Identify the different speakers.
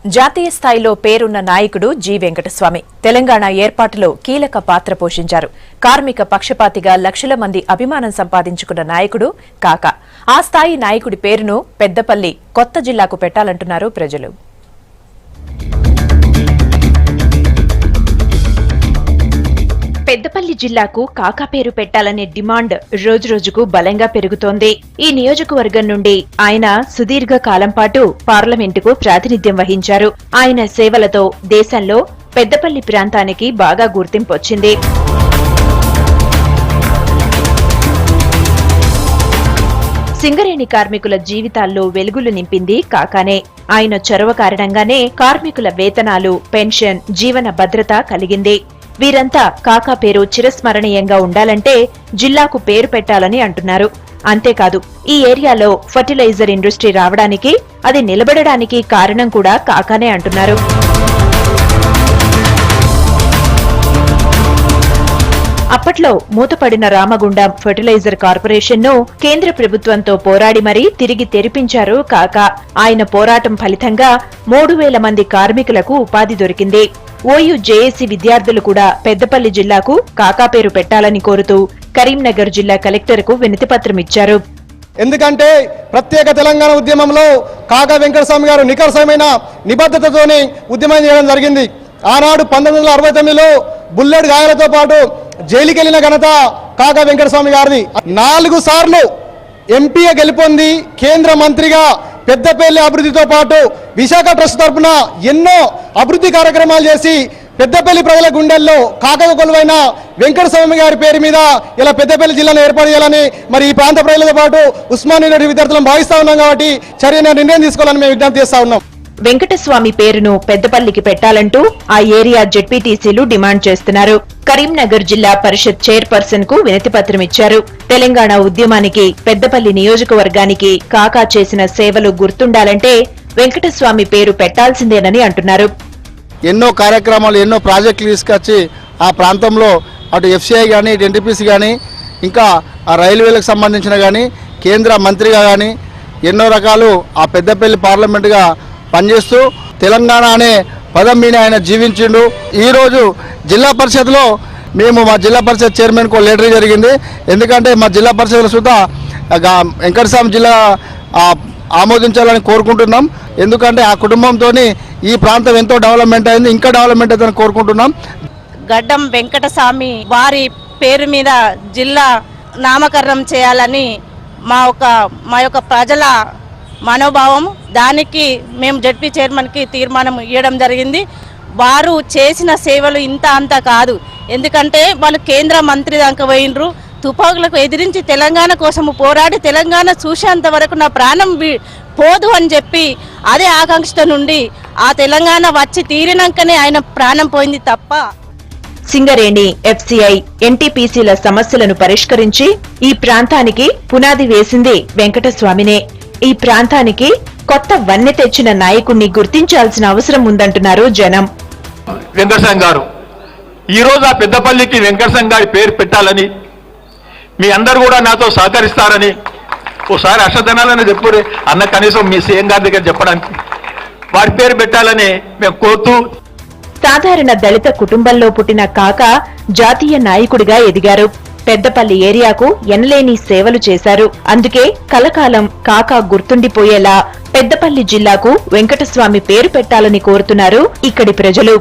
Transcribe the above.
Speaker 1: జాతీయ స్థాయిలో పేరున్న నాయకుడు జి వెంకటస్వామి తెలంగాణ ఏర్పాటులో కీలక పాత్ర పోషించారు. కార్మిక పక్షపాతిగా లక్షల మంది అభిమానం సంపాదించుకున్న నాయకుడు కాకా. ఆ స్థాయి నాయకుడి పేరును పెద్దపల్లి కొత్త జిల్లాకు పెట్టాలంటున్నారు ప్రజలు. పెద్దపల్లి జిల్లాకు కాకా పేరు పెట్టాలనే డిమాండ్ రోజురోజుకు బలంగా పెరుగుతోంది. ఈ నియోజకవర్గం నుండి ఆయన సుదీర్ఘ కాలం పాటు పార్లమెంటుకు ప్రాతినిధ్యం వహించారు. ఆయన సేవలతో దేశంలో పెద్దపల్లి ప్రాంతానికి బాగా గుర్తింపొచ్చింది. సింగరేణి కార్మికుల జీవితాల్లో వెలుగులు నింపింది కాకానే. ఆయన చొరవ కారణంగానే కార్మికుల వేతనాలు, పెన్షన్, జీవన భద్రత కలిగింది. వీరంతా కాకా పేరు చిరస్మరణీయంగా ఉండాలంటే జిల్లాకు పేరు పెట్టాలని అంటున్నారు. అంతేకాదు, ఈ ఏరియాలో ఫర్టిలైజర్ ఇండస్ట్రీ రావడానికి, అది నిలబడడానికి కారణం కూడా కాకానే అంటున్నారు. అప్పట్లో మూతపడిన రామగుండం ఫర్టిలైజర్ కార్పొరేషన్ ను కేంద్ర ప్రభుత్వంతో పోరాడి మరీ తిరిగి తెరిపించారు కాకా. ఆయన పోరాటం ఫలితంగా 3000 మంది కార్మికులకు ఉపాధి దొరికింది. ఓయూ జేఏసీ విద్యార్థులు కూడా పెద్దపల్లి జిల్లాకు కాకా పేరు పెట్టాలని కోరుతూ కరీంనగర్ జిల్లా కలెక్టర్ కు వినతిపత్రం ఇచ్చారు.
Speaker 2: ఎందుకంటే ప్రత్యేక తెలంగాణ ఉద్యమంలో కాకా వెంకటస్వామి గారు నికర్షమైన నిబద్ధతతోనే ఉద్యమం చేయడం జరిగింది. ఆనాడు 1969లో బుల్లెట్ గాయాలతో పాటు జైలుకి వెళ్లిన ఘనత కాకా వెంకటస్వామి గారిది. 4 సార్లు ఎంపీగా గెలుపొంది కేంద్ర మంత్రిగా పెద్దపల్లి అభివృద్ధితో పాటు విశాఖ ట్రస్ట్ తరఫున ఎన్నో అభివృద్ధి కార్యక్రమాలు చేసి పెద్దపల్లి ప్రజల గుండెల్లో కాకగా కొలువైన వెంకటస్వామి గారి పేరు మీద ఇలా పెద్దపల్లి జిల్లాను ఏర్పాటు చేయాలని మరి ఈ ప్రాంత ప్రజలతో పాటు ఉస్మానియా విద్యార్థులను భావిస్తా ఉన్నాం. కాబట్టి చర్యన నిర్ణయం తీసుకోవాలని మేము విజ్ఞప్తి చేస్తా ఉన్నాం.
Speaker 1: వెంకటస్వామి పేరును పెద్దపల్లికి పెట్టాలంటూ ఆ ఏరియా జెడ్పీటీసీలు డిమాండ్ చేస్తున్నారు. కరీంనగర్ జిల్లా పరిషత్ చైర్పర్సన్ కు వినతిపత్రం ఇచ్చారు. తెలంగాణ ఉద్యమానికి, పెద్దపల్లి నియోజకవర్గానికి కాకా చేసిన సేవలు గుర్తుండాలంటే వెంకటస్వామి పేరు పెట్టాల్సిందేనని అంటున్నారు.
Speaker 3: ఎన్నో కార్యక్రమాలు, ఎన్నో ప్రాజెక్టులు తీసుకొచ్చి ఆ ప్రాంతంలో అటు ఎఫ్సీఐ కానీ, ఇటు ఎన్టీపీసీ కానీ, ఇంకా ఆ రైల్వేలకు సంబంధించిన కానీ, కేంద్ర మంత్రిగా కానీ ఎన్నో రకాలు ఆ పెద్దపల్లి పార్లమెంటుగా పనిచేస్తూ తెలంగాణ అనే పదం మీద ఆయన జీవించిండు. ఈరోజు జిల్లా పరిషత్లో మేము మా జిల్లా పరిషత్ చైర్మన్కు లెటర్ జరిగింది. ఎందుకంటే మా జిల్లా పరిషత్లో సుధా వెంకటస్వామి జిల్లా ఆమోదించాలని కోరుకుంటున్నాం. ఎందుకంటే ఆ కుటుంబంతో ఈ ప్రాంతం ఎంతో డెవలప్మెంట్ అయింది, ఇంకా డెవలప్మెంట్ అవుతుందని కోరుకుంటున్నాం.
Speaker 4: గడ్డం వెంకటస్వామి వారి పేరు మీద జిల్లా నామకరణం చేయాలని మా యొక్క ప్రజల మనోభావం. దానికి మేము జడ్పీ చైర్మన్కి తీర్మానం ఇవ్వడం జరిగింది. వారు చేసిన సేవలు ఇంత అంత కాదు. ఎందుకంటే వాళ్ళు కేంద్ర మంత్రి దాకా పోయినరు. తుపాకులకు ఎదిరించి తెలంగాణ కోసం పోరాడి తెలంగాణ చూసేంత వరకు నా ప్రాణం పోదు అని చెప్పి అదే ఆకాంక్ష నుండి ఆ తెలంగాణ వచ్చి తీరినాకనే ఆయన ప్రాణం పోయింది తప్ప.
Speaker 1: సింగరేణి, ఎఫ్సీఐ, ఎన్టీపీసీల సమస్యలను పరిష్కరించి ఈ ప్రాంతానికి పునాది వేసింది వెంకటస్వామినే. ఈ ప్రాంతానికి కొత్త వన్నె తెచ్చిన నాయకుణ్ణి గుర్తించాల్సిన అవసరం ఉందంటున్నారు జనం.
Speaker 5: వెంకటస్వామి గారు ఈరోజు ఆ పెద్దపల్లికి వెంకటస్వామి గారి పేరు పెట్టాలని మీ అందరు కూడా నాతో సహకరిస్తారని ఓసారి అష్టదనాలని చెప్పురే అన్న, కనీసం మీ సీఎం గారి దగ్గర చెప్పడానికి వారి పేరు పెట్టాలని మేము కోరుతూ.
Speaker 1: సాధారణ దళిత కుటుంబంలో పుట్టిన కాకా జాతీయ నాయకుడిగా ఎదిగారు. పెద్దపల్లి ఏరియాకు ఎనలేని సేవలు చేశారు. అందుకే కలకాలం కాకా గుర్తుండిపోయేలా పెద్దపల్లి జిల్లాకు వెంకటస్వామి పేరు పెట్టాలని కోరుతున్నారు ఇక్కడి ప్రజలు.